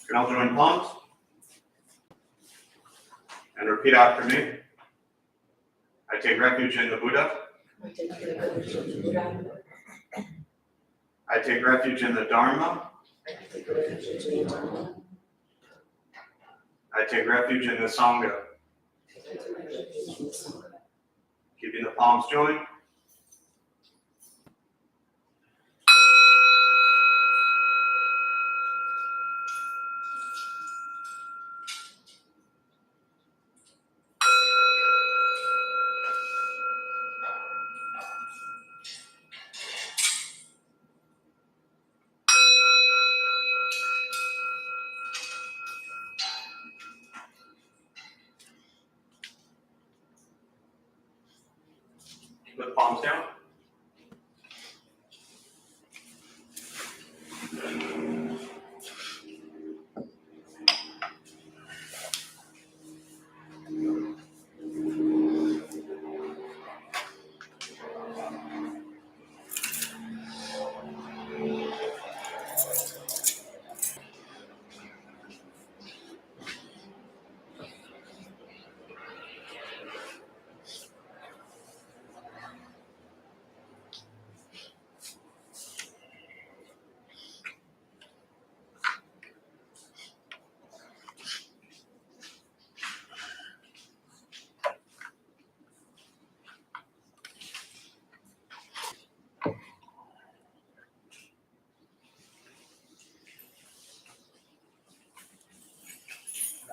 can all join palms and repeat after me. I take refuge in the Buddha. I take refuge in the Buddha. I take refuge in the Dharma. I take refuge in the Dharma. I take refuge in the Sangha. I take refuge in the Sangha. Keeping the palms joined. Put the palms down.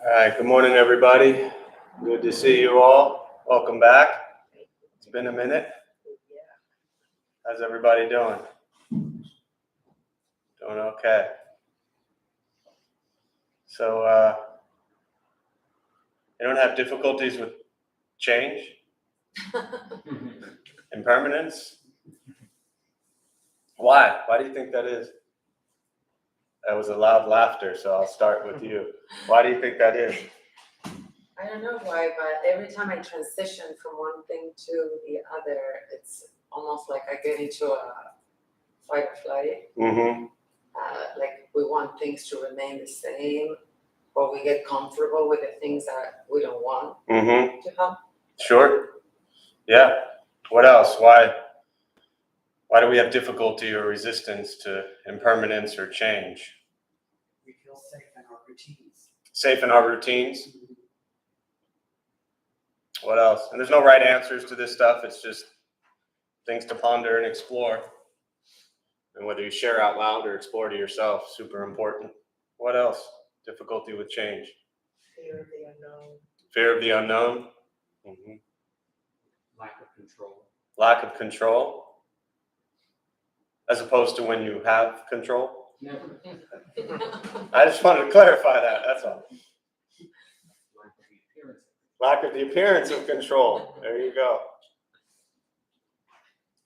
All right, good morning, everybody. Good to see you all. Welcome back. It's been a minute. How's everybody doing? Doing okay. So, you don't have difficulties with change? Impermanence? Why? Why do you think that is? That was a loud laughter, so I'll start with you. Why do you think that is? I don't know why, but every time I transition from one thing to the other, it's almost like I get into a fight or flight. Mm-hmm. Like we want things to remain the same, or we get comfortable with the things that we don't want Mm-hmm. to have. Sure. Yeah. What else? Why do we have difficulty or resistance to impermanence or change? We feel safe in our routines. Safe in our routines. What else? And there's no right answers to this stuff. It's just things to ponder and explore. And whether you share out loud or explore to yourself, super important. What else? Difficulty with change. Fear of the unknown. Fear of the unknown. Mm-hmm. Lack of control. Lack of control. As opposed to when you have control. Never. I just wanted to clarify that. That's all. Lack of the appearance. Lack of the appearance of control. There you go.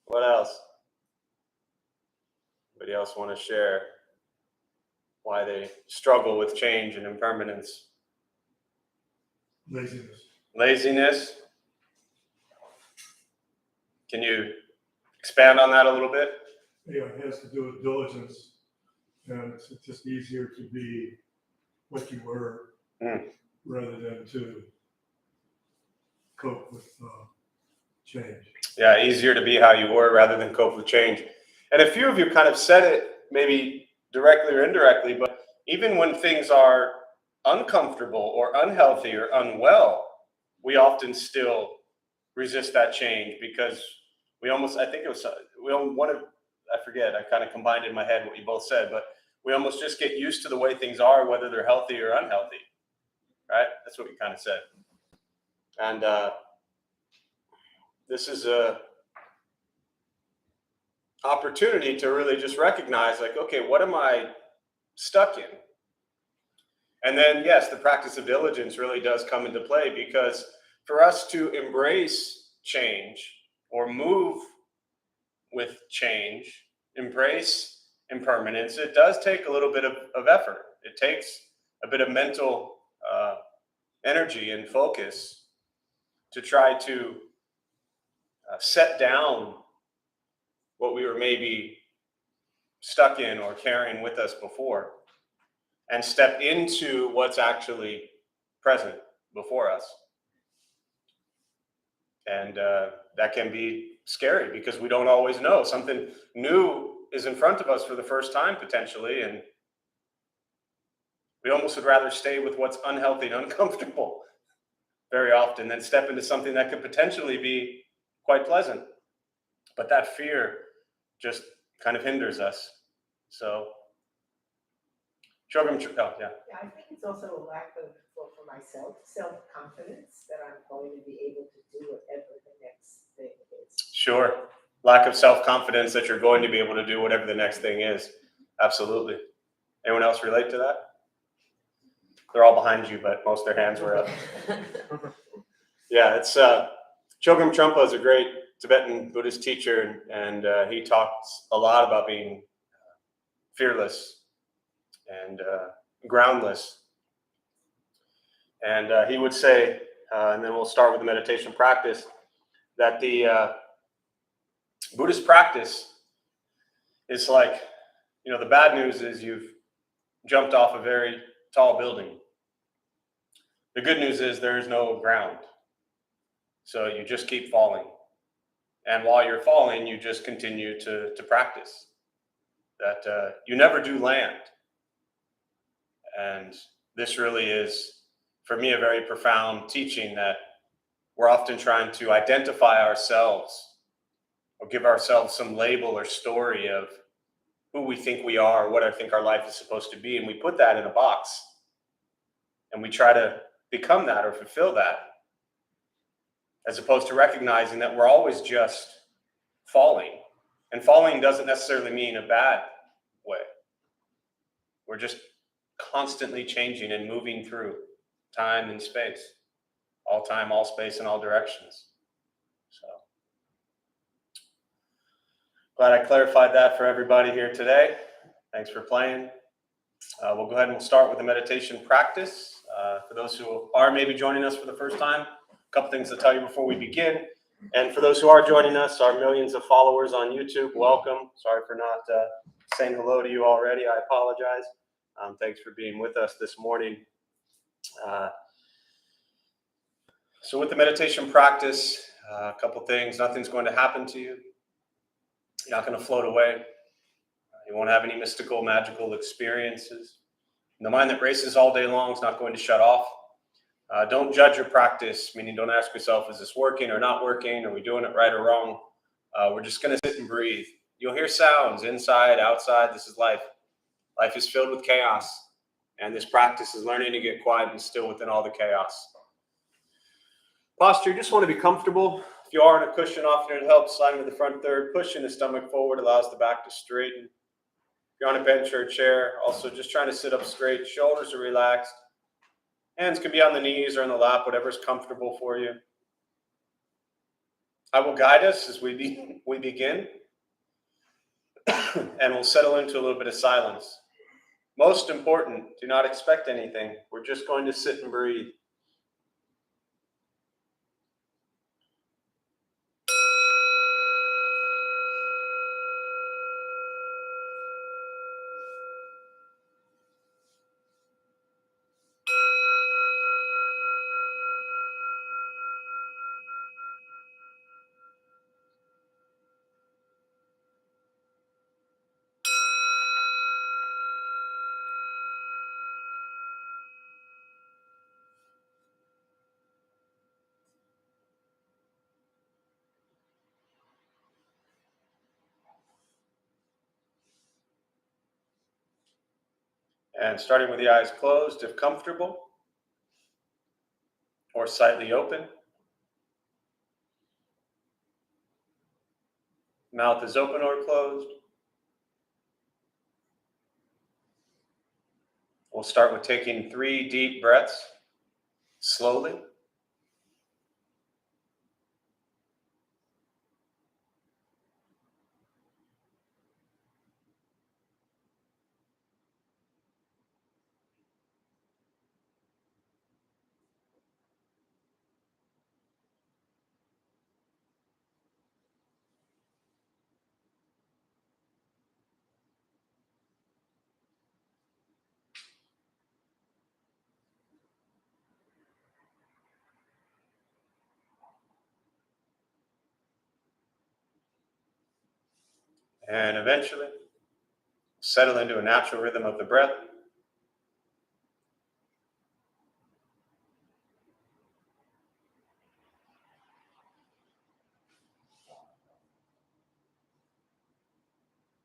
What else? Anybody else want to share why they struggle with change and impermanence? Laziness. Laziness. Can you expand on that a little bit? Yeah, it has to do with diligence, and it's just easier to be what you were rather than to cope with change. Yeah, easier to be how you were rather than cope with change. And a few of you kind of said it, maybe directly or indirectly, but even when things are uncomfortable or unhealthy or unwell, we often still resist that change because we almost, I think it was, I forget, I kind of combined in my head what you both said, but we almost just get used to the way things are, whether they're healthy or unhealthy, right? That's what we kind of said. And this is a opportunity to really just recognize, like, okay, what am I stuck in? And then, yes, the practice of diligence really does come into play, because for us to embrace change or move with change, embrace impermanence, it does take a little bit of effort. It takes a bit of mental energy and focus to try to set down what we were maybe stuck in or carrying with us before. and step into what's actually present before us. And that can be scary because we don't always know. Something new is in front of us for the first time potentially, and we almost would rather stay with what's unhealthy and uncomfortable very often than step into something that could potentially be quite pleasant. But that fear just kind of hinders us. So, oh, yeah. Yeah, I think it's also a lack of, for myself, self-confidence that I'm going to be able to do whatever the next thing is. Sure. Lack of self-confidence that you're going to be able to do whatever the next thing is. Absolutely. Anyone else relate to that? They're all behind you, but most of their hands were up. Yeah, it's Chogyam Trungpa is a great Tibetan Buddhist teacher, and he talks a lot about being fearless and groundless. And he would say, and then we'll start with the meditation practice, that the Buddhist practice is like, the bad news is you've jumped off a very tall building. The good news is there is no ground. So you just keep falling. And while you're falling, you just continue to practice. That you never do land. And this really is, for me, a very profound teaching that we're often trying to identify ourselves or give ourselves some label or story of who we think we are, what I think our life is supposed to be. And we put that in a box. And we try to become that or fulfill that, as opposed to recognizing that we're always just falling. And falling doesn't necessarily mean a bad way. We're just constantly changing and moving through time and space, all time, all space, in all directions. So glad I clarified that for everybody here today. Thanks for playing. We'll go ahead and we'll start with the meditation practice. For those who are maybe joining us for the first time, a couple things to tell you before we begin. And for those who are joining us, our millions of followers on YouTube, welcome. Sorry for not saying hello to you already. I apologize. Thanks for being with us this morning. So with the meditation practice, a couple things. Nothing's going to happen to you. You're not going to float away. You won't have any mystical, magical experiences. And the mind that races all day long is not going to shut off. Don't judge your practice, meaning don't ask yourself, is this working or not working? Are we doing it right or wrong? We're just going to sit and breathe. You'll hear sounds inside, outside. This is life. Life is filled with chaos. And this practice is learning to get quiet and still within all the chaos. Posture, you just want to be comfortable. If you are on a cushion, often it helps. Sliding to the front third, pushing the stomach forward allows the back to straighten. If you're on a bench or a chair, also just trying to sit up straight. Shoulders are relaxed. Hands can be on the knees or in the lap, whatever's comfortable for you. I will guide us as we begin, and we'll settle into a little bit of silence. Most important, do not expect anything. We're just going to sit and breathe. And starting with the eyes closed, if comfortable, or slightly open. Mouth is open or closed. We'll start with taking 3 deep breaths, slowly. And eventually, settle into a natural rhythm of the breath.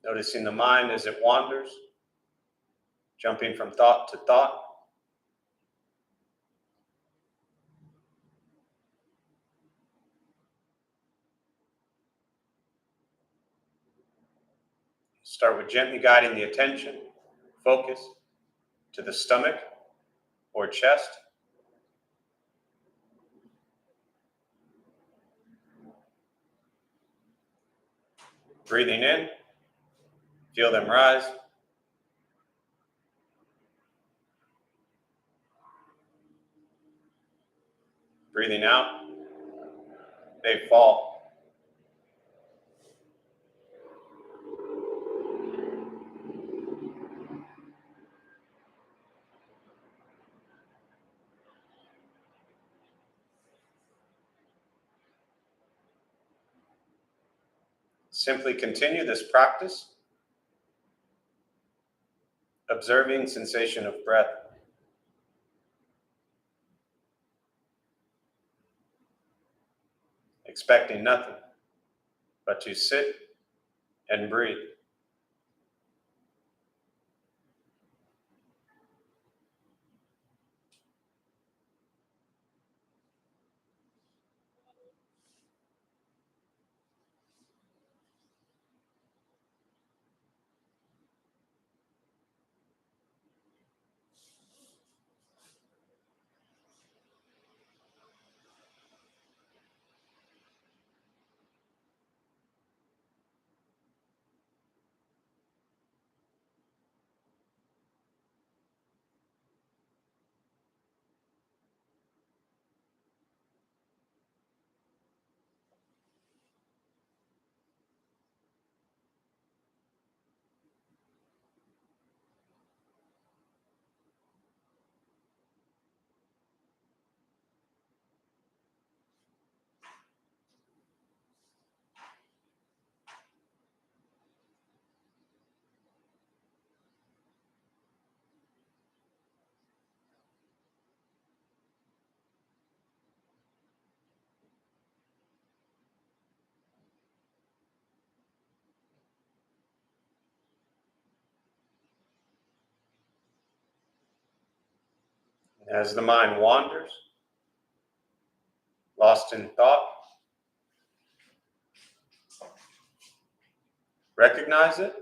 Noticing the mind as it wanders, jumping from thought to thought. Start with gently guiding the attention, focus, to the stomach or chest. Breathing in, feel them rise. Breathing out, they fall. Simply continue this practice, observing sensation of breath. Expecting nothing but to sit and breathe. As the mind wanders, lost in thought, recognize it.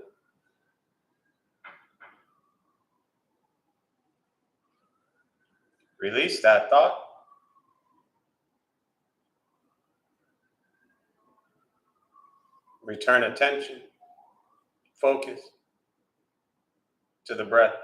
Release that thought. Return attention, focus to the breath.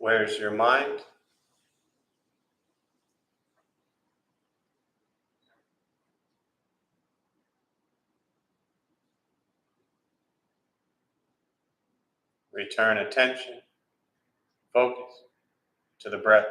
Where's your mind? Return attention, focus to the breath.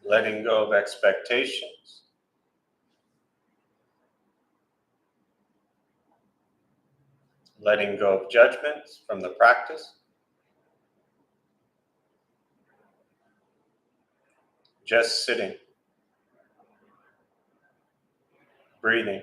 Letting go of expectations. Letting go of judgments from the practice. Just sitting. Breathing.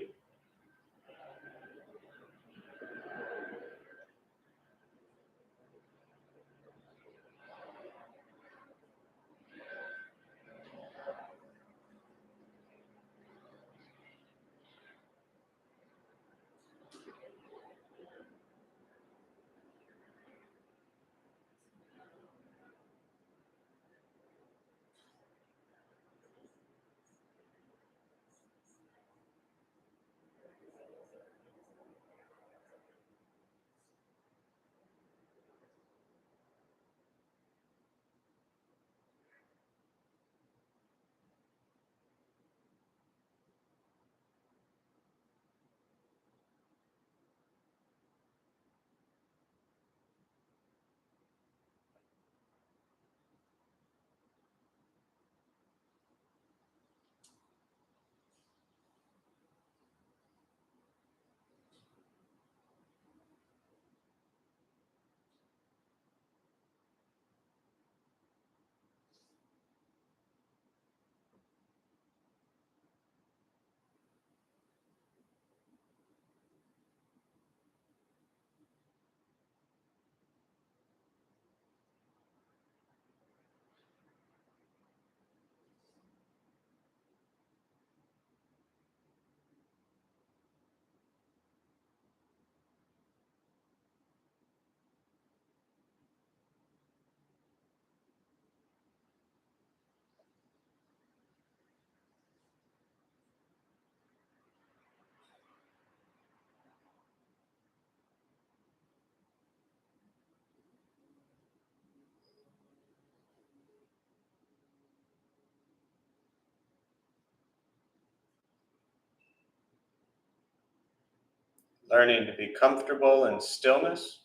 Learning to be comfortable in stillness,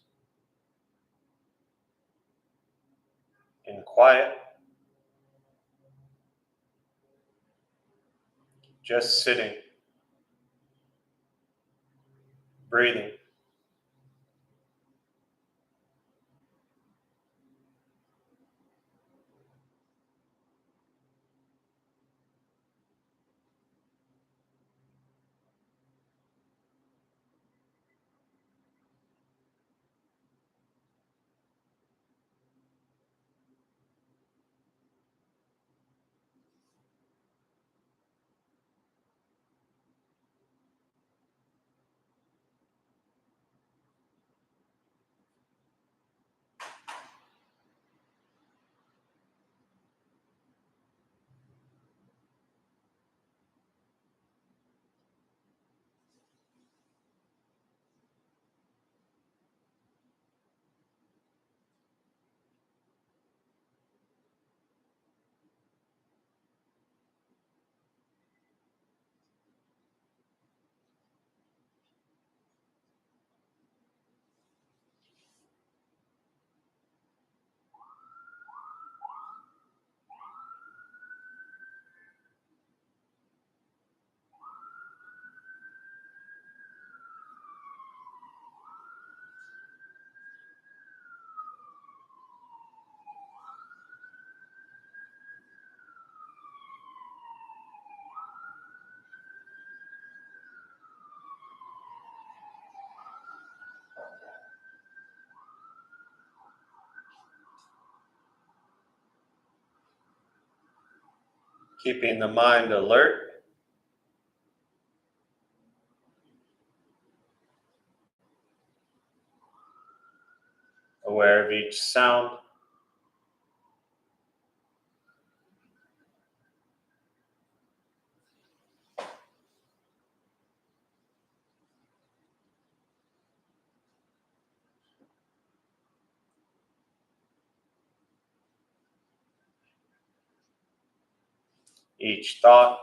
in quiet, just sitting, breathing. Keeping the mind alert, aware of each sound, each thought,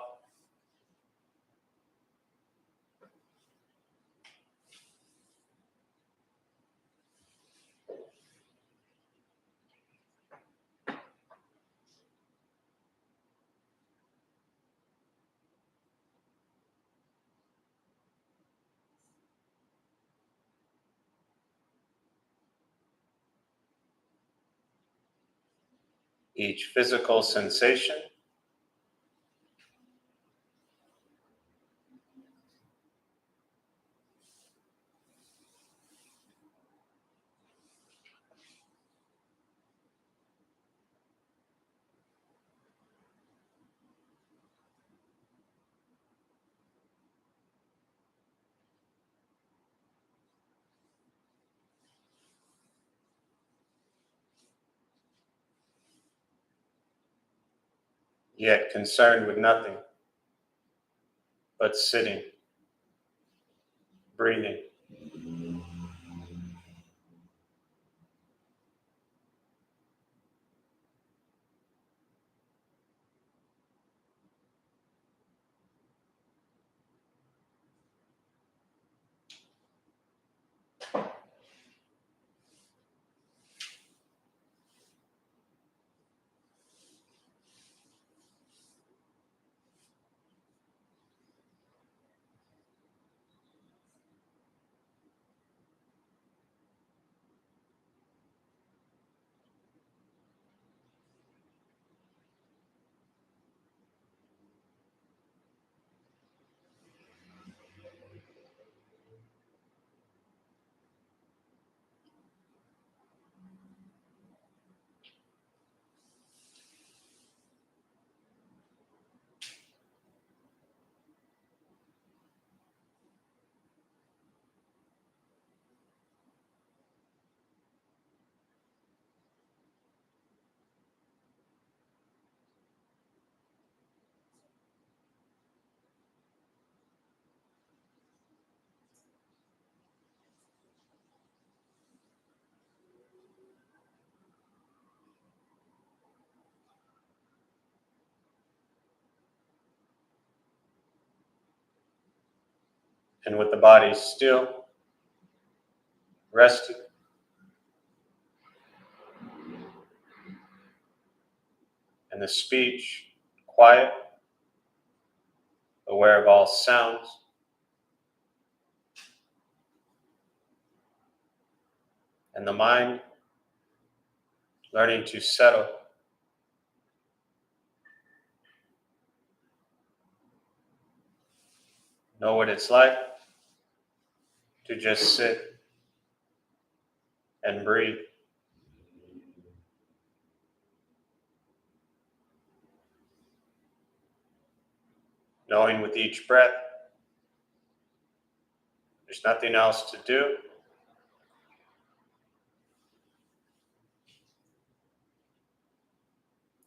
each physical sensation, yet concerned with nothing but sitting, breathing. And with the body still, rested. And the speech quiet, aware of all sounds. And the mind learning to settle. Know what it's like to just sit and breathe. Knowing with each breath, there's nothing else to do.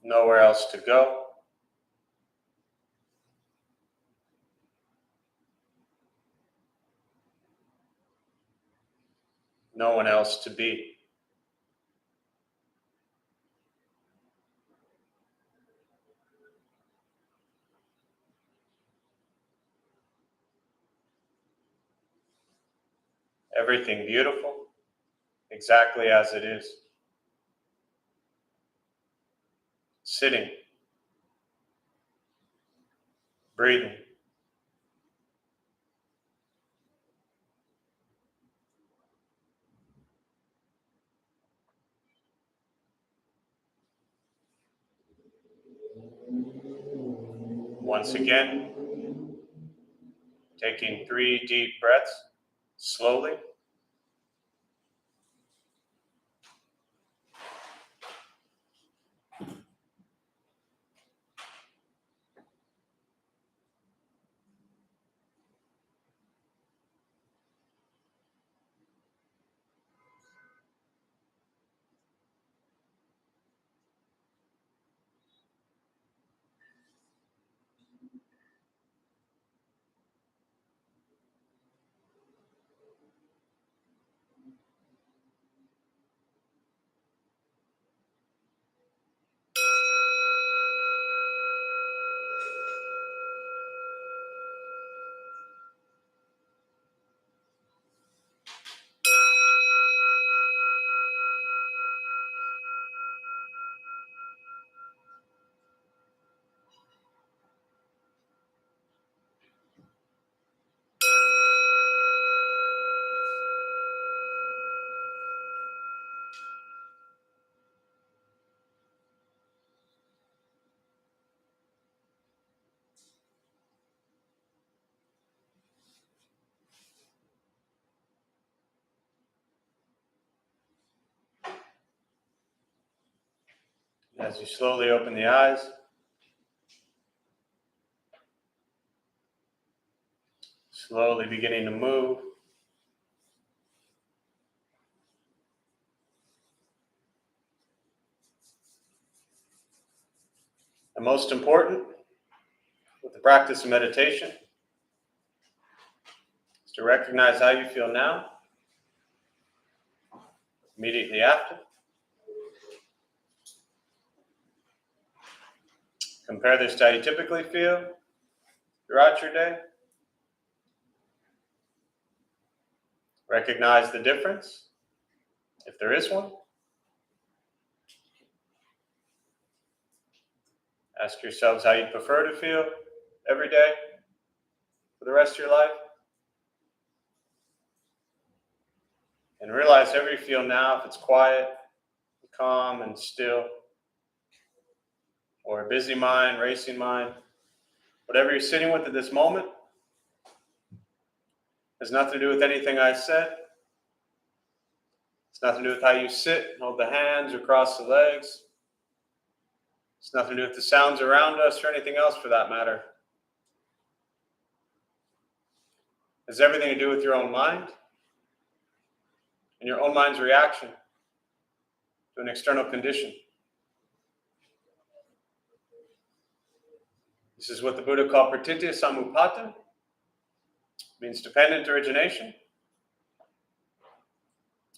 Nowhere else to go. No one else to be. Everything beautiful, exactly as it is. Sitting, breathing. Once again, taking 3 deep breaths, slowly. As you slowly open the eyes, slowly beginning to move. And most important, with the practice of meditation, is to recognize how you feel now, immediately after. Compare this to how you typically feel throughout your day. Recognize the difference, if there is one. Ask yourselves how you'd prefer to feel every day for the rest of your life. And realize however you feel now, if it's quiet, calm, and still, or a busy mind, racing mind, whatever you're sitting with at this moment has nothing to do with anything I said. It's nothing to do with how you sit, hold the hands, or cross the legs. It's nothing to do with the sounds around us or anything else for that matter. It has everything to do with your own mind and your own mind's reaction to an external condition. This is what the Buddha called pratitya samuppada, means dependent origination.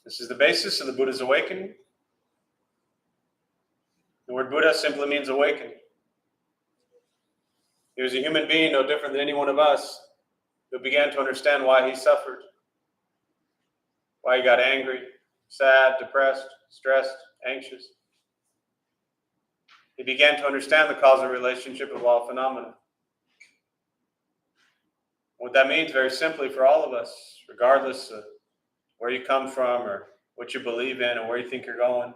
This is the basis of the Buddha's awakening. The word Buddha simply means awakening. He was a human being, no different than any one of us, who began to understand why he suffered. why you got angry, sad, depressed, stressed, anxious. He began to understand the causal relationship of all phenomena. What that means, very simply, for all of us, regardless of where you come from or what you believe in or where you think you're going,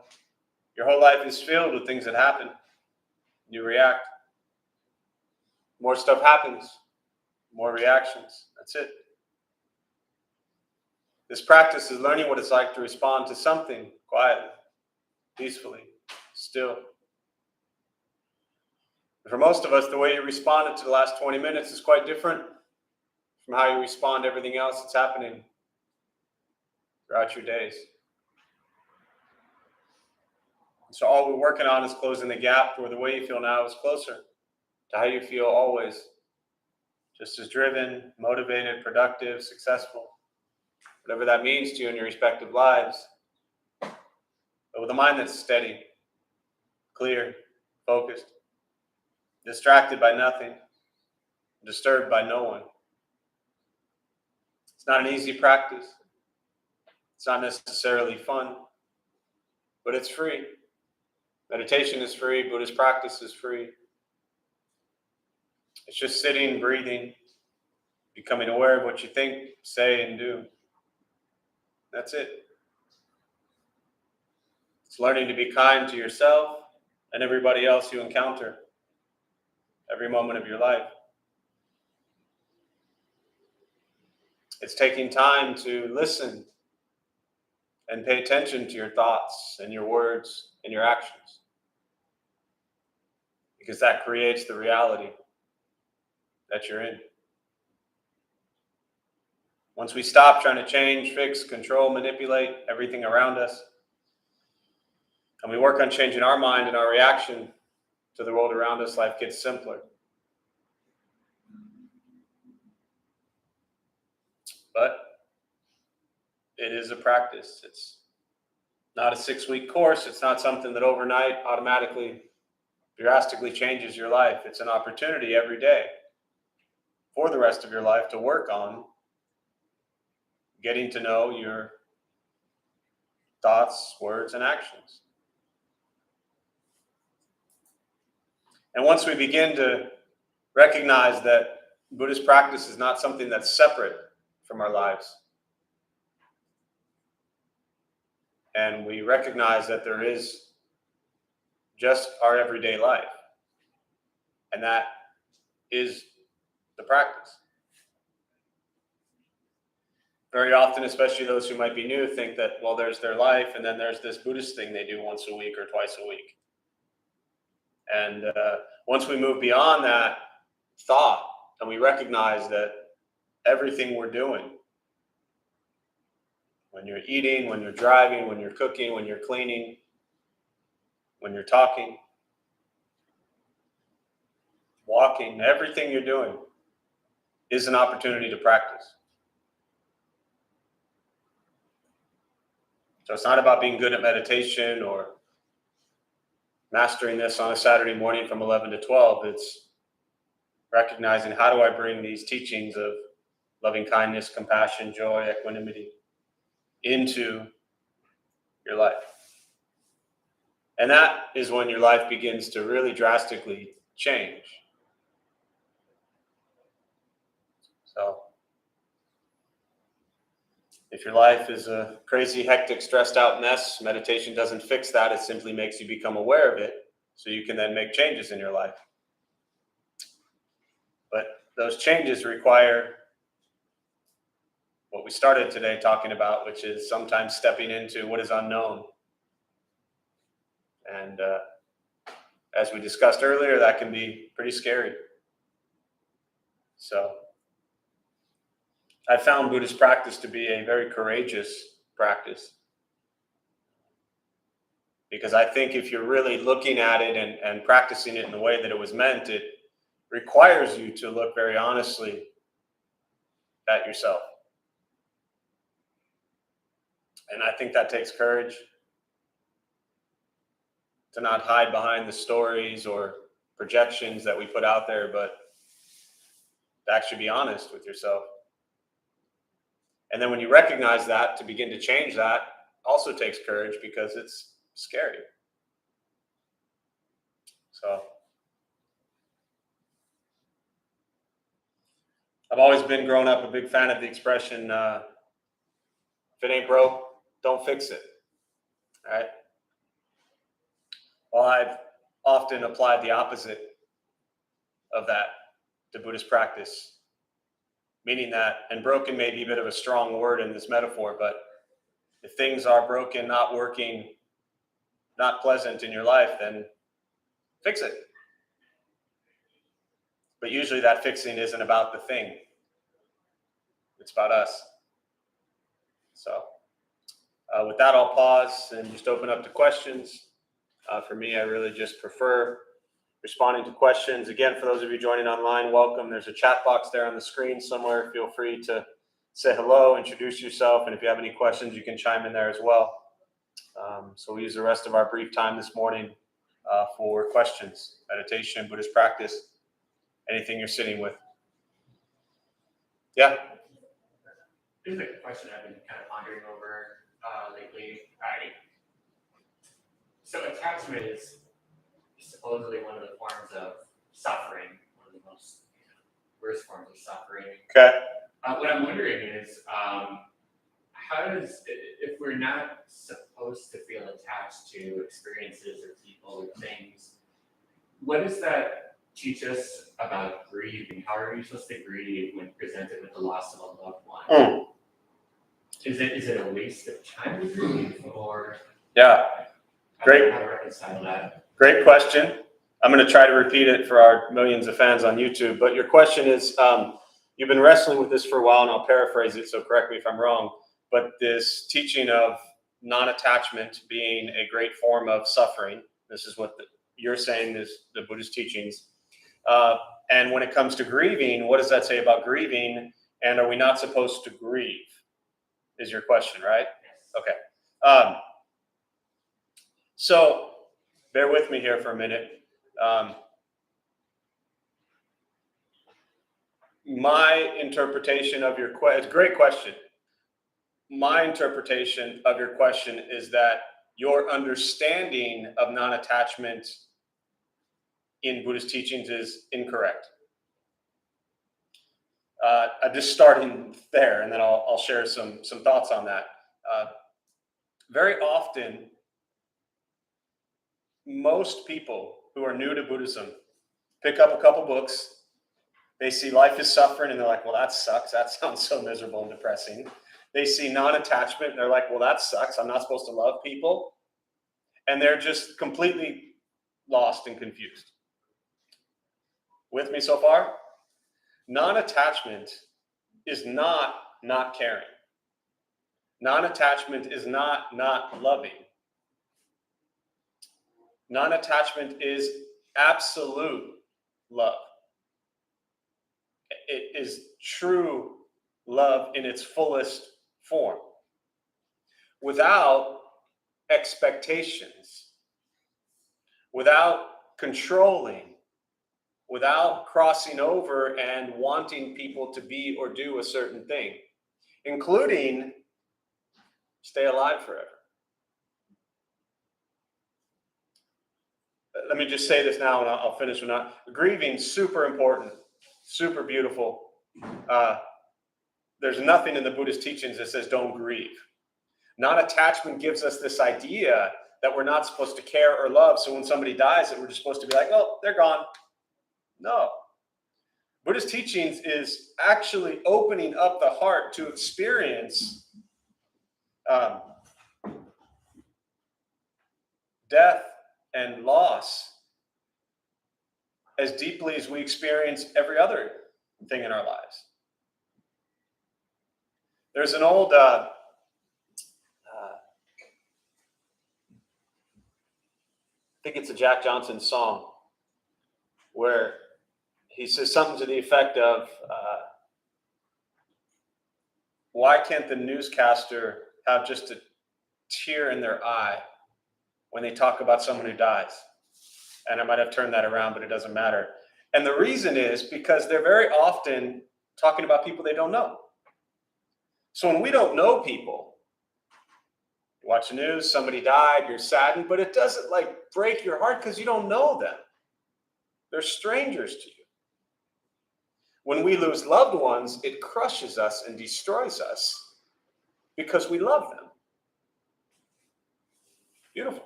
your whole life is filled with things that happen. You react. More stuff happens, more reactions. That's it. This practice is learning what it's like to respond to something quietly, peacefully, still. And for most of us, the way you responded to the last 20 minutes is quite different from how you respond to everything else that's happening throughout your days. So all we're working on is closing the gap to where the way you feel now is closer to how you feel always. Just as driven, motivated, productive, successful, whatever that means to you in your respective lives. But with a mind that's steady, clear, focused, distracted by nothing, disturbed by no one. It's not an easy practice. It's not necessarily fun, but it's free. Meditation is free. Buddhist practice is free. It's just sitting, breathing, becoming aware of what you think, say, and do. That's it. It's learning to be kind to yourself and everybody else you encounter every moment of your life. It's taking time to listen and pay attention to your thoughts and your words and your actions, because that creates the reality that you're in. Once we stop trying to change, fix, control, manipulate everything around us, and we work on changing our mind and our reaction to the world around us, life gets simpler. But it is a practice. It's not a 6-week course. It's not something that overnight automatically, drastically changes your life. It's an opportunity every day for the rest of your life to work on getting to know your thoughts, words, and actions. And once we begin to recognize that Buddhist practice is not something that's separate from our lives, and we recognize that there is just our everyday life, and that is the practice. Very often, especially those who might be new, think that, well, there's their life, and then there's this Buddhist thing they do once a week or twice a week. And once we move beyond that thought, and we recognize that everything we're doing, when you're eating, when you're driving, when you're cooking, when you're cleaning, when you're talking, walking, everything you're doing is an opportunity to practice. So it's not about being good at meditation or mastering this on a Saturday morning from 11 to 12. It's recognizing, how do I bring these teachings of loving kindness, compassion, joy, equanimity into your life? And that is when your life begins to really drastically change. So if your life is a crazy, hectic, stressed out mess, meditation doesn't fix that. It simply makes you become aware of it so you can then make changes in your life. But those changes require what we started today talking about, which is sometimes stepping into what is unknown. And as we discussed earlier, that can be pretty scary. So I found Buddhist practice to be a very courageous practice, because I think if you're really looking at it and practicing it in the way that it was meant, it requires you to look very honestly at yourself. And I think that takes courage to not hide behind the stories or projections that we put out there, but to actually be honest with yourself. And then when you recognize that, to begin to change that also takes courage because it's scary. So I've always been, growing up, a big fan of the expression, if it ain't broke, don't fix it. All right. Well, I've often applied the opposite of that to Buddhist practice, meaning that, and broken may be a bit of a strong word in this metaphor, but if things are broken, not working, not pleasant in your life, then fix it. But usually that fixing isn't about the thing. It's about us. So with that, I'll pause and just open up to questions. For me, I really just prefer responding to questions. Again, for those of you joining online, welcome. There's a chat box there on the screen somewhere. Feel free to say hello, introduce yourself, and if you have any questions, you can chime in there as well. So we'll use the rest of our brief time this morning for questions, meditation, Buddhist practice, anything you're sitting with. Yeah. This is a question I've been kind of pondering over lately. So attachment is supposedly one of the forms of suffering, one of the most worst forms of suffering. Okay. What I'm wondering is, how does, if we're not supposed to feel attached to experiences or people or things, what does that teach us about grieving? How are you supposed to grieve when presented with the loss of a loved one? Is it a waste of time to grieve, or Yeah. Great. How to reconcile that? Great question. I'm going to try to repeat it for our millions of fans on YouTube. But your question is, you've been wrestling with this for a while, and I'll paraphrase it, so correct me if I'm wrong. But this teaching of non-attachment being a great form of suffering, this is what you're saying is the Buddhist teachings. And when it comes to grieving, what does that say about grieving? And are we not supposed to grieve? Is your question, right? Yes. Okay. So bear with me here for a minute. My interpretation of your question, it's a great question. My interpretation of your question is that your understanding of non-attachment in Buddhist teachings is incorrect. I'm just starting there, and then I'll share some thoughts on that. Very often, most people who are new to Buddhism pick up a couple books. They see life is suffering, and they're like, well, that sucks. That sounds so miserable and depressing. They see non-attachment, and they're like, well, that sucks. I'm not supposed to love people. And they're just completely lost and confused. With me so far? Non-attachment is not caring. Non-attachment is not loving. Non-attachment is absolute love. It is true love in its fullest form, without expectations, without controlling, without crossing over and wanting people to be or do a certain thing, including stay alive forever. Let me just say this now, and I'll finish with that. Grieving, super important, super beautiful. There's nothing in the Buddhist teachings that says don't grieve. Non-attachment gives us this idea that we're not supposed to care or love. So when somebody dies, that we're just supposed to be like, oh, they're gone. No. Buddhist teachings is actually opening up the heart to experience death and loss as deeply as we experience every other thing in our lives. There's an old I think it's a Jack Johnson song where he says something to the effect of, why can't the newscaster have just a tear in their eye when they talk about someone who dies? And I might have turned that around, but it doesn't matter. And the reason is because they're very often talking about people they don't know. So when we don't know people, you watch the news, somebody died, you're saddened, but it doesn't like break your heart because you don't know them. They're strangers to you. When we lose loved ones, it crushes us and destroys us because we love them. Beautiful.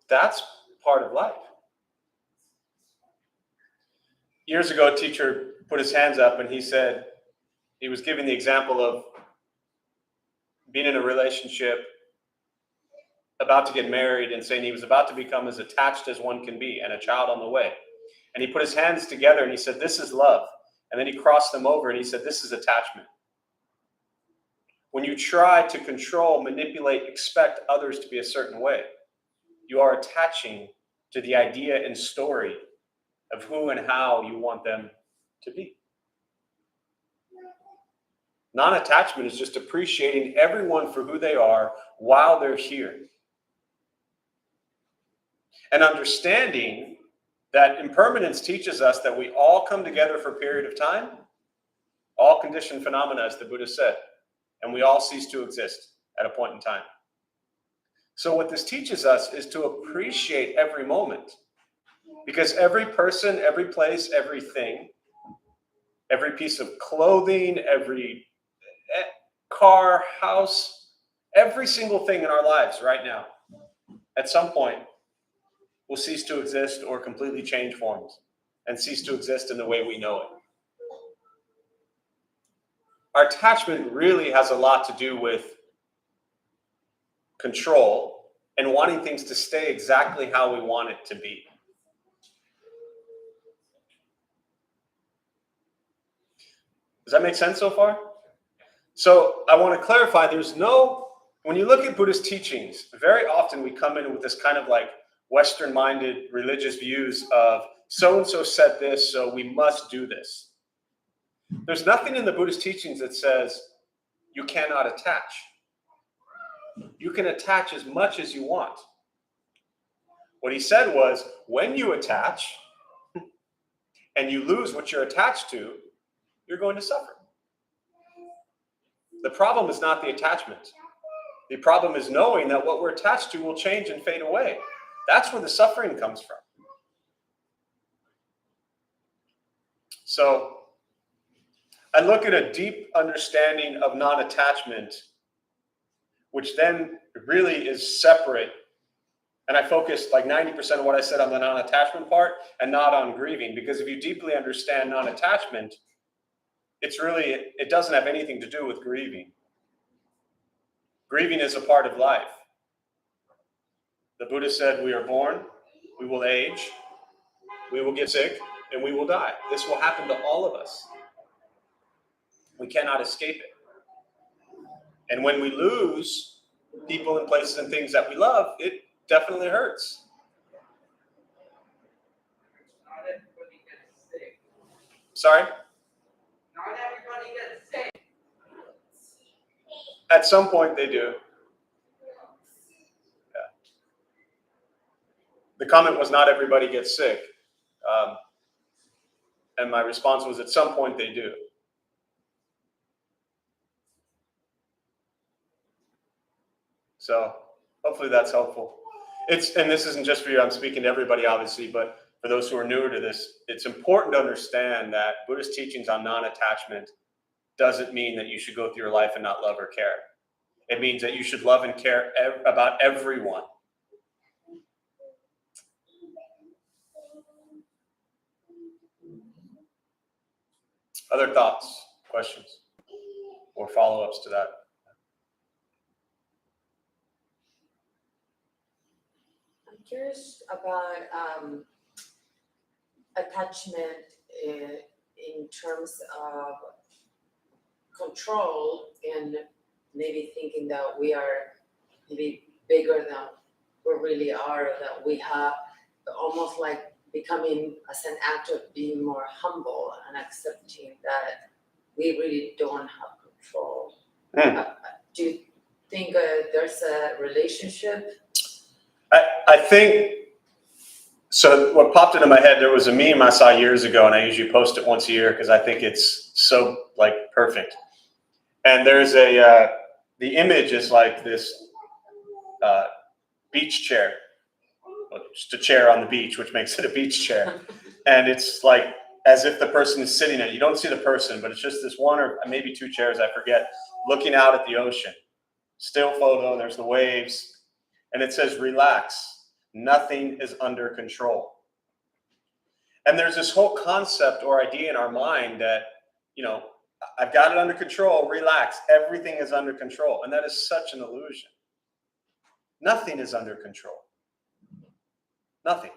That's part of life. Years ago, a teacher put his hands up and he said, he was giving the example of being in a relationship, about to get married, and saying he was about to become as attached as one can be and a child on the way. And he put his hands together and he said, this is love. And then he crossed them over and he said, this is attachment. When you try to control, manipulate, expect others to be a certain way, you are attaching to the idea and story of who and how you want them to be. Non-attachment is just appreciating everyone for who they are while they're here. And understanding that impermanence teaches us that we all come together for a period of time, all conditioned phenomena, as the Buddha said, and we all cease to exist at a point in time. So what this teaches us is to appreciate every moment, because every person, every place, everything, every piece of clothing, every car, house, every single thing in our lives right now, at some point, will cease to exist or completely change forms and cease to exist in the way we know it. Our attachment really has a lot to do with control and wanting things to stay exactly how we want it to be. Does that make sense so far? So I want to clarify, when you look at Buddhist teachings, very often we come in with this kind of like Western-minded religious views of so-and-so said this, so we must do this. There's nothing in the Buddhist teachings that says you cannot attach. You can attach as much as you want. What he said was, when you attach and you lose what you're attached to, you're going to suffer. The problem is not the attachment. The problem is knowing that what we're attached to will change and fade away. That's where the suffering comes from. So I look at a deep understanding of non-attachment, which then really is separate. And I focus like 90% of what I said on the non-attachment part and not on grieving. Because if you deeply understand non-attachment, it doesn't have anything to do with grieving. Grieving is a part of life. The Buddha said we are born, we will age, we will get sick, and we will die. This will happen to all of us. We cannot escape it. And when we lose people and places and things that we love, it definitely hurts. Not everybody gets sick. Sorry? Not everybody gets sick. At some point they do. Yeah. The comment was not everybody gets sick. And my response was at some point they do. So hopefully that's helpful. And this isn't just for you, I'm speaking to everybody obviously, but for those who are newer to this, it's important to understand that Buddhist teachings on non-attachment doesn't mean that you should go through your life and not love or care. It means that you should love and care about everyone. Other thoughts, questions, or follow-ups to that? I'm curious about attachment in terms of control and maybe thinking that we are maybe bigger than we really are, that we have almost like becoming as an act of being more humble and accepting that we really don't have control. Do you think there's a relationship? I think, so what popped into my head, there was a meme I saw years ago, and I usually post it once a year because I think it's so like perfect. And there's the image is like this beach chair, just a chair on the beach, which makes it a beach chair. And it's like as if the person is sitting in it. You don't see the person, but it's just this one or maybe two chairs, I forget, looking out at the ocean. Still photo, there's the waves. And it says, relax, nothing is under control. And there's this whole concept or idea in our mind that, you know, I've got it under control, relax, everything is under control. And that is such an illusion. Nothing is under control. Nothing.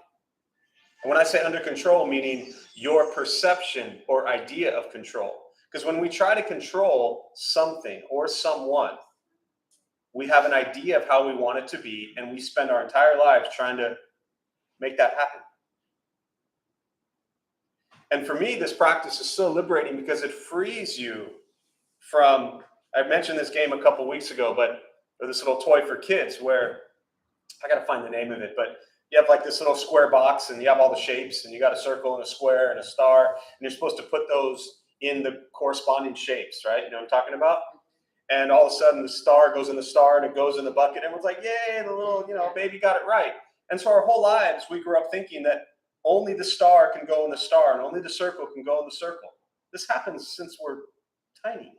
And when I say under control, meaning your perception or idea of control. Because when we try to control something or someone, we have an idea of how we want it to be, and we spend our entire lives trying to make that happen. And for me, this practice is so liberating because it frees you from, I mentioned this game a couple weeks ago, but this little toy for kids where, I got to find the name of it, but you have like this little square box and you have all the shapes and you got a circle and a square and a star, and you're supposed to put those in the corresponding shapes, right? You know what I'm talking about? And all of a sudden the star goes in the star and it goes in the bucket. And everyone's like, yay, the little, baby got it right. And so our whole lives, we grew up thinking that only the star can go in the star and only the circle can go in the circle. This happens since we're tiny.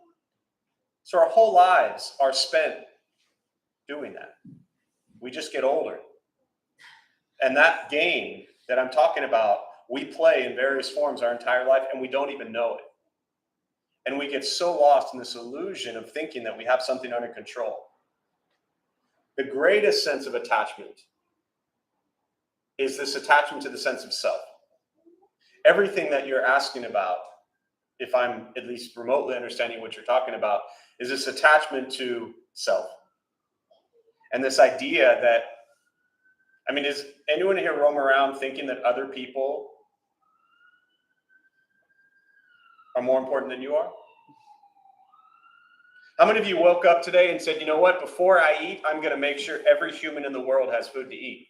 So our whole lives are spent doing that. We just get older. And that game that I'm talking about, we play in various forms our entire life and we don't even know it. And we get so lost in this illusion of thinking that we have something under control. The greatest sense of attachment is this attachment to the sense of self. Everything that you're asking about, if I'm at least remotely understanding what you're talking about, is this attachment to self. And this idea that, is anyone here roam around thinking that other people are more important than you are? How many of you woke up today and said, you know what, before I eat, I'm going to make sure every human in the world has food to eat?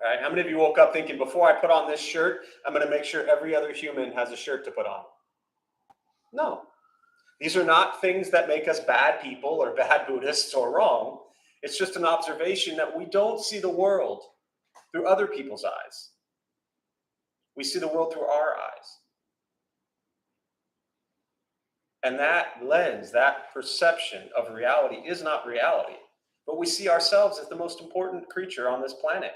All right. How many of you woke up thinking, before I put on this shirt, I'm going to make sure every other human has a shirt to put on? No. These are not things that make us bad people or bad Buddhists or wrong. It's just an observation that we don't see the world through other people's eyes. We see the world through our eyes. And that lens, that perception of reality is not reality. But we see ourselves as the most important creature on this planet.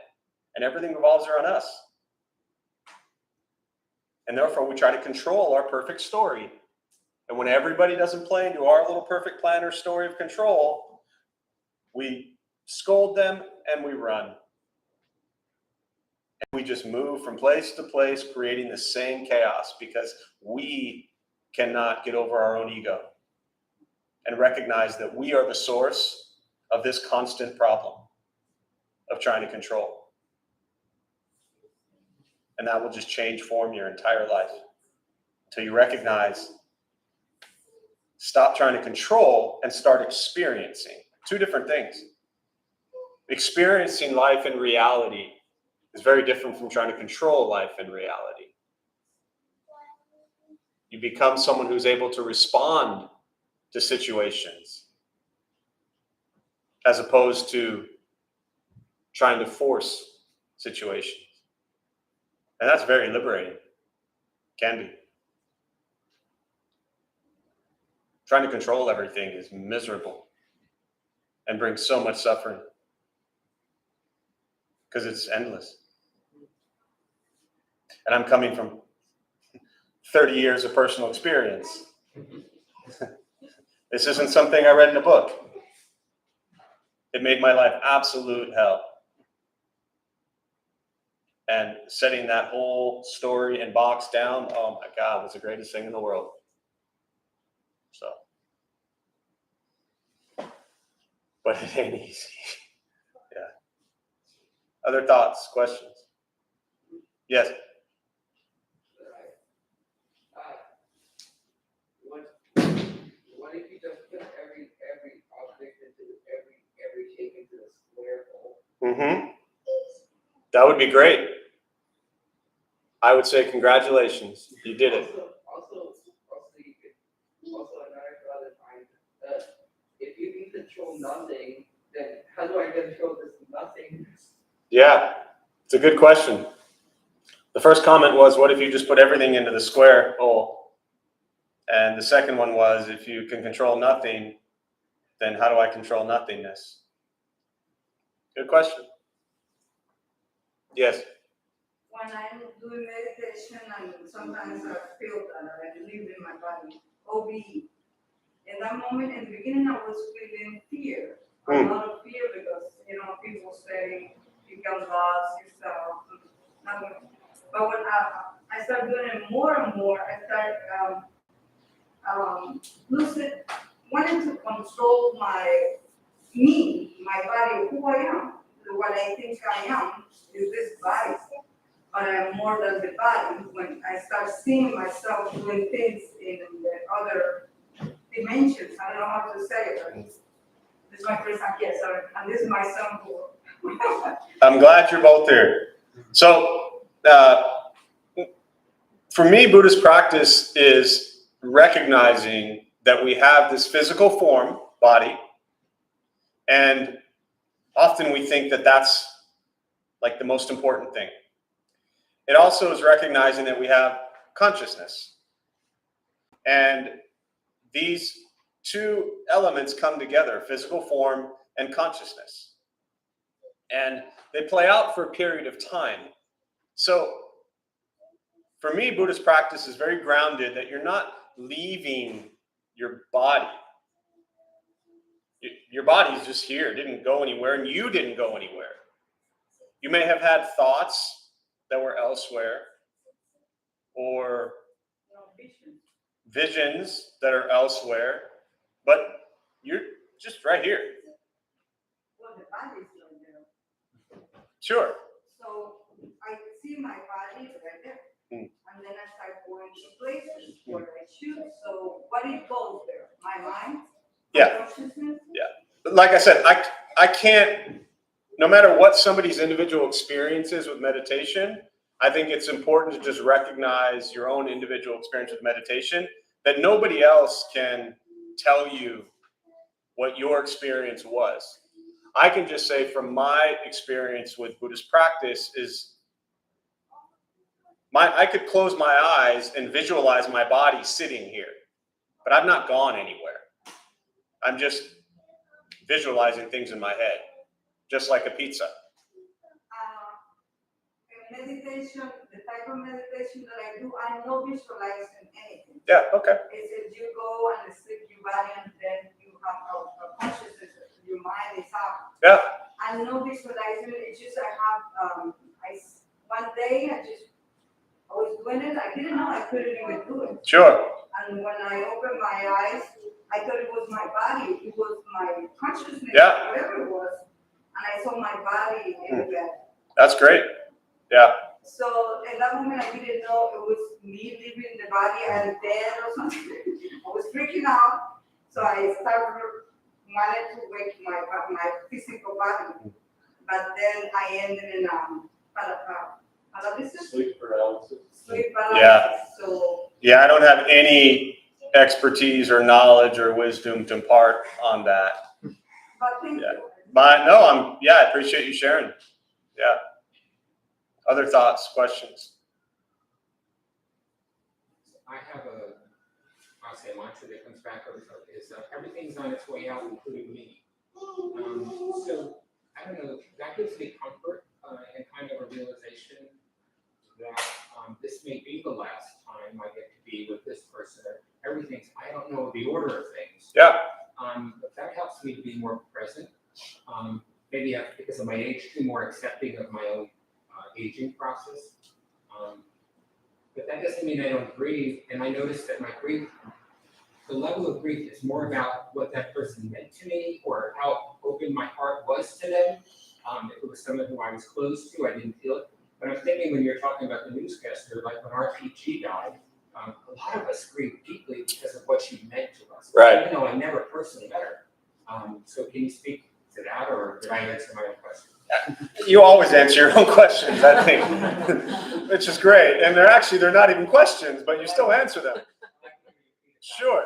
And everything revolves around us. And therefore, we try to control our perfect story. And when everybody doesn't play into our little perfect plan or story of control, we scold them and we run. And we just move from place to place, creating the same chaos because we cannot get over our own ego and recognize that we are the source of this constant problem of trying to control. And that will just change form your entire life until you recognize, stop trying to control and start experiencing. Two different things. Experiencing life in reality is very different from trying to control life in reality. You become someone who's able to respond to situations as opposed to trying to force situations. And that's very liberating. Can be. Trying to control everything is miserable and brings so much suffering because it's endless. And I'm coming from 30 years of personal experience. This isn't something I read in a book. It made my life absolute hell. And setting that whole story and box down, oh my God, was the greatest thing in the world. So, but it ain't easy. Yeah. Other thoughts, questions? Yes. What if you just put every object into every shape into a square hole? Mm-hmm. That would be great. I would say congratulations, you did it. Also, do I can feel this nothing? Yeah, it's a good question. The first comment was, what if you just put everything into the square hole? And the second one was, if you can control nothing, then how do I control nothingness? Good question. Yes. When I'm doing meditation, and sometimes I feel that I live in my body, OBE. In that moment, in the beginning, I was feeling fear, a lot of fear, because, people say, you can lose yourself, nothing. But when I started doing it more and more, I started wanting to control my body, who I am. What I think I am is this body, but I'm more than the body. When I start seeing myself doing things in the other dimensions, I don't know how to say it, but this is my first time, yes, and this is my son who. I'm glad you're both here. So, for me, Buddhist practice is recognizing that we have this physical form, body, and often we think that that's like the most important thing. It also is recognizing that we have consciousness. And these two elements come together, physical form and consciousness. And they play out for a period of time. So for me, Buddhist practice is very grounded that you're not leaving your body. Your body's just here, didn't go anywhere, and you didn't go anywhere. You may have had thoughts that were elsewhere, or visions that are elsewhere, but you're just right here. Well, the body is right there. Sure. So I see my body right there. And then I start going to places where I choose. So what it goes there? My mind? Yeah. Consciousness? Yeah. Like I said, I can't, no matter what somebody's individual experience is with meditation, I think it's important to just recognize your own individual experience with meditation, that nobody else can tell you what your experience was. I can just say from my experience with Buddhist practice is I could close my eyes and visualize my body sitting here, but I've not gone anywhere. I'm just visualizing things in my head, just like a pizza. In meditation, the type of meditation that I do, I'm not visualizing anything. Yeah, okay. It's if you go and sleep your body and then you have a consciousness, your mind is out. Yeah. I'm not visualizing it, it's just I have, one day I was doing it, I didn't know I couldn't even do it. Sure. And when I opened my eyes, I thought it was my body, it was my consciousness, Yeah. whatever it was. And I saw my body in the bed. That's great. Yeah. So at that moment, I didn't know it was me leaving the body and dead or something. I was freaking out. So I wanted to wake my physical body. But then I ended in paralysis. Sleep paralysis. Sleep paralysis. Yeah. So Yeah, I don't have any expertise or knowledge or wisdom to impart on that. but thank Yeah. you. But no, I appreciate you sharing. Yeah. Other thoughts, questions? I have I'll say a mantra that comes back over is everything's on its way out, including me. So I don't know, that gives me comfort and kind of a realization that this may be the last time I get to be with this person. I don't know the order of things. Yeah. But that helps me to be more present. Maybe because of my age, too, more accepting of my own aging process. But that doesn't mean I don't grieve. And I noticed that my grief, the level of grief is more about what that person meant to me or how open my heart was to them. If it was someone who I was close to, I didn't feel it. But I'm thinking when you're talking about the newscaster, like when RPG died, a lot of us grieved deeply because of what she meant to us. Right. Even though I never personally met her. So can you speak to that, or did I answer my own question? You always answer your own questions, I think, which is great. And they're not even questions, but you still answer them. Sure.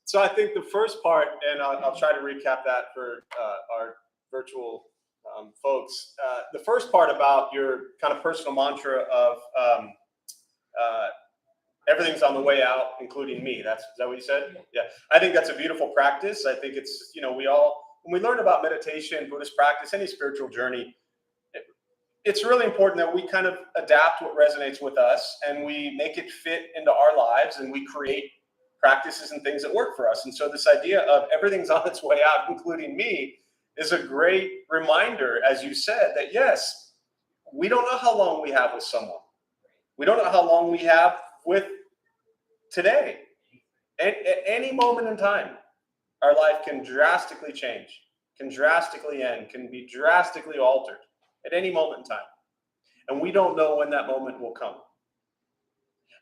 So I think the first part, and I'll try to recap that for our virtual folks. The first part about your kind of personal mantra of everything's on the way out, including me. Is that what you said? Yeah. I think that's a beautiful practice. I think it's, when we learn about meditation, Buddhist practice, any spiritual journey, it's really important that we kind of adapt what resonates with us and we make it fit into our lives and we create practices and things that work for us. And so this idea of everything's on its way out, including me, is a great reminder, as you said, that yes, we don't know how long we have with someone. We don't know how long we have with today. At any moment in time, our life can drastically change, can drastically end, can be drastically altered at any moment in time. And we don't know when that moment will come.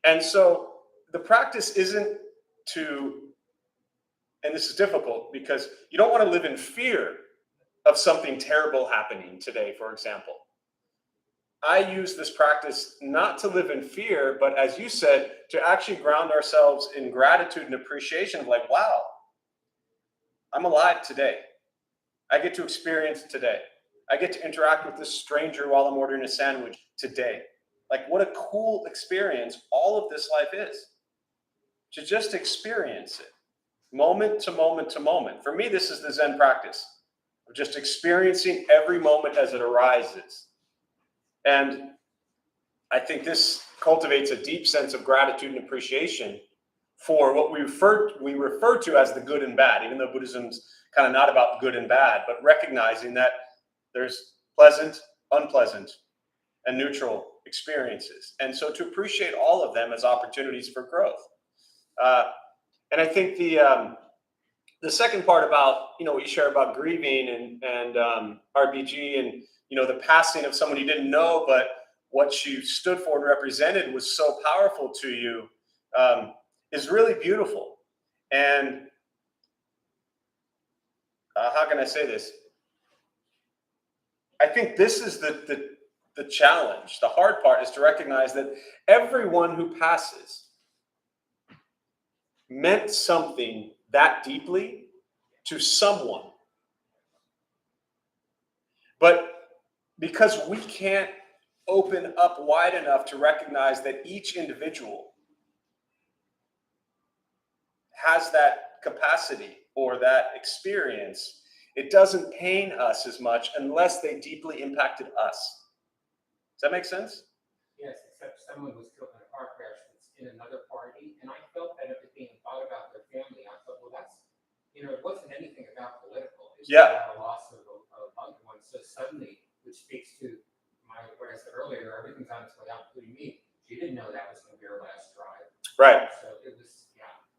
And so the practice isn't to, and this is difficult because you don't want to live in fear of something terrible happening today, for example. I use this practice not to live in fear, but as you said, to actually ground ourselves in gratitude and appreciation of like, wow, I'm alive today. I get to experience today. I get to interact with this stranger while I'm ordering a sandwich today. Like, what a cool experience all of this life is. To just experience it, moment to moment to moment. For me, this is the Zen practice of just experiencing every moment as it arises. And I think this cultivates a deep sense of gratitude and appreciation for what we refer to as the good and bad, even though Buddhism's kind of not about good and bad, but recognizing that there's pleasant, unpleasant, and neutral experiences. And so to appreciate all of them as opportunities for growth. And I think the second part about, what you share about grieving and RBG and, the passing of someone you didn't know, but what you stood for and represented was so powerful to you, is really beautiful. And how can I say this? I think this is the challenge. The hard part is to recognize that everyone who passes meant something that deeply to someone. But because we can't open up wide enough to recognize that each individual has that capacity or that experience, it doesn't pain us as much unless they deeply impacted us. Does that make sense? Yes, except someone was killed in a car crash that's in another party, and I felt that everything and thought about their family. I thought, well, that's, it wasn't anything about political. It's about a loss of a loved one. So suddenly, which speaks to what I said earlier, everything's on its way out, including me. She didn't know that was going to be her last drive. Right. So it was,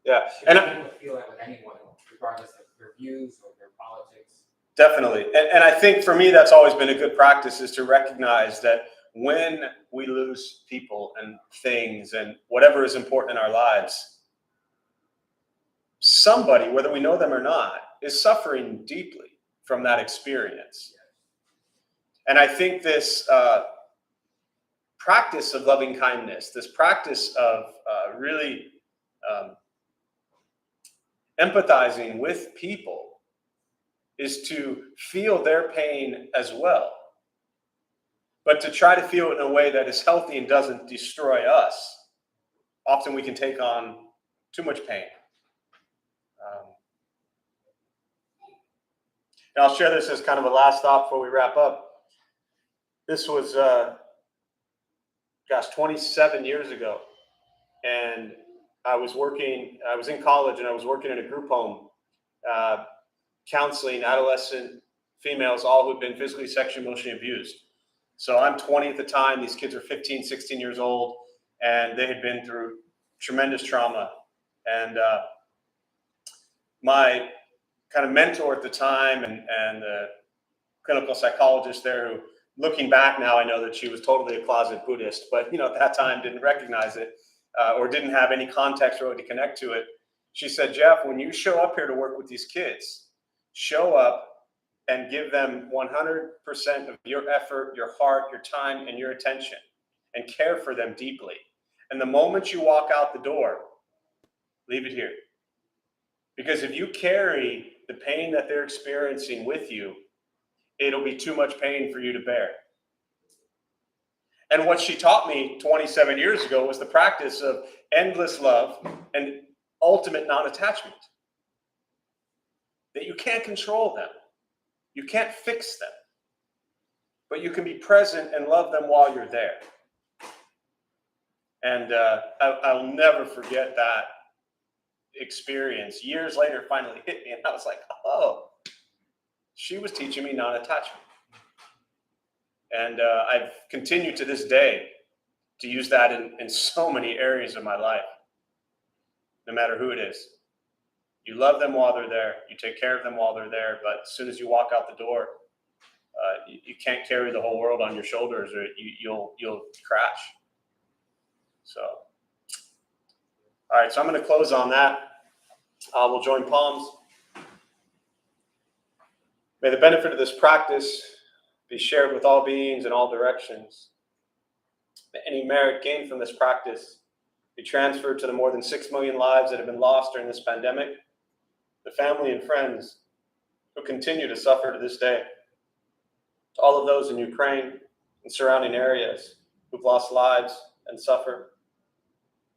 Yeah. And I don't feel that with anyone, regardless of their views or their politics. Definitely. And I think for me, that's always been a good practice, is to recognize that when we lose people and things and whatever is important in our lives, somebody, whether we know them or not, is suffering deeply from that experience. And I think this practice of loving kindness, this practice of really empathizing with people, is to feel their pain as well, but to try to feel it in a way that is healthy and doesn't destroy us. Often we can take on too much pain. And I'll share this as kind of a last thought before we wrap up. This was, 27 years ago. And I was in college and I was working in a group home, counseling adolescent females, all who had been physically, sexually, emotionally abused. So I'm 20 at the time. These kids are 15, 16 years old, and they had been through tremendous trauma. And my kind of mentor at the time and the clinical psychologist there, who, looking back now, I know that she was totally a closet Buddhist, but at that time didn't recognize it or didn't have any context really to connect to it. She said, Jeff, when you show up here to work with these kids, show up and give them 100% of your effort, your heart, your time, and your attention, and care for them deeply. And the moment you walk out the door, leave it here. Because if you carry the pain that they're experiencing with you, it'll be too much pain for you to bear. And what she taught me 27 years ago was the practice of endless love and ultimate non-attachment. That you can't control them. You can't fix them. But you can be present and love them while you're there. And I'll never forget that experience. Years later, it finally hit me, and I was like, oh, she was teaching me non-attachment. And I've continued to this day to use that in so many areas of my life, no matter who it is. You love them while they're there. You take care of them while they're there. But as soon as you walk out the door, you can't carry the whole world on your shoulders, or you'll crash. So, all right. So I'm going to close on that. We'll join palms. May the benefit of this practice be shared with all beings in all directions. May any merit gained from this practice be transferred to the more than 6 million lives that have been lost during this pandemic, the family and friends who continue to suffer to this day, to all of those in Ukraine and surrounding areas who've lost lives and suffer,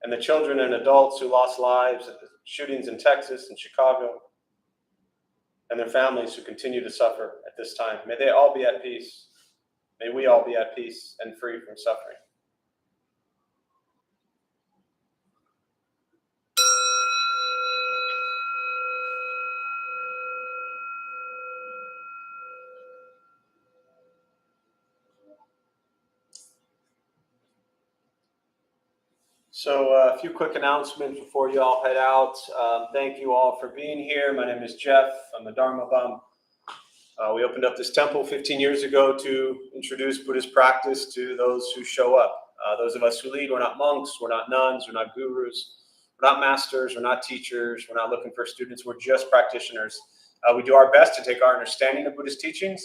and the children and adults who lost lives at the shootings in Texas and Chicago, and their families who continue to suffer at this time. May they all be at peace. May we all be at peace and free from suffering. So a few quick announcements before you all head out. Thank you all for being here. My name is Jeff. I'm a Dharma bum. We opened up this temple 15 years ago to introduce Buddhist practice to those who show up. Those of us who lead, we're not monks, we're not nuns, we're not gurus, we're not masters, we're not teachers, we're not looking for students, we're just practitioners. We do our best to take our understanding of Buddhist teachings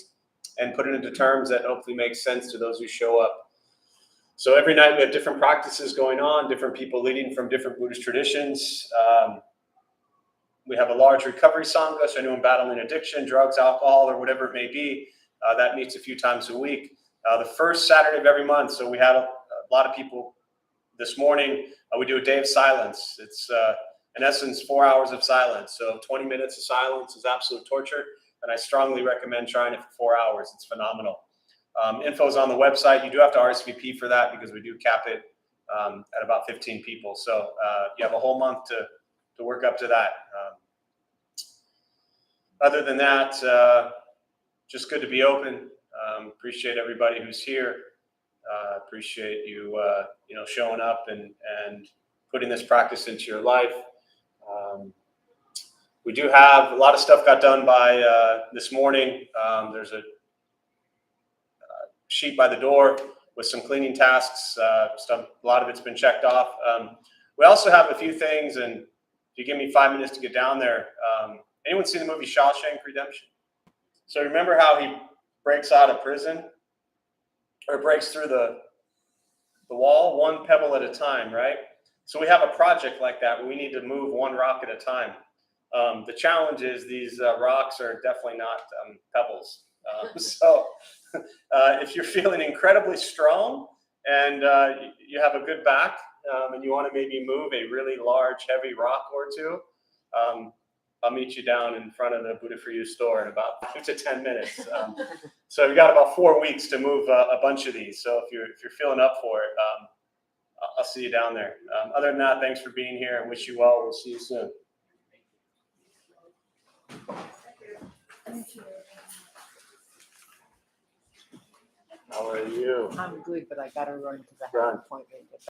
and put it into terms that hopefully make sense to those who show up. So every night we have different practices going on, different people leading from different Buddhist traditions. We have a large recovery sangha, so anyone battling addiction, drugs, alcohol, or whatever it may be, that meets a few times a week. The first Saturday of every month, so we had a lot of people this morning, we do a day of silence. It's, in essence, 4 hours of silence. So 20 minutes of silence is absolute torture, and I strongly recommend trying it for 4 hours. It's phenomenal. Info is on the website. You do have to RSVP for that because we do cap it at about 15 people. So you have a whole month to work up to that. Other than that, just good to be open. Appreciate everybody who's here. Appreciate you, showing up and putting this practice into your life. We do have a lot of stuff got done by this morning. There's a sheet by the door with some cleaning tasks. A lot of it's been checked off. We also have a few things, and if you give me 5 minutes to get down there, anyone seen the movie Shawshank Redemption? So remember how he breaks out of prison, or breaks through the wall, one pebble at a time, right? So we have a project like that where we need to move one rock at a time. The challenge is these rocks are definitely not pebbles. So if you're feeling incredibly strong and you have a good back and you want to maybe move a really large, heavy rock or two, I'll meet you down in front of the Buddha For You store in about 5 to 10 minutes. So we've got about 4 weeks to move a bunch of these. So if you're feeling up for it, I'll see you down there. Other than that, thanks for being here. I wish you well. We'll see you soon. How are you? I'm good, but I gotta run because I have Run. an appointment.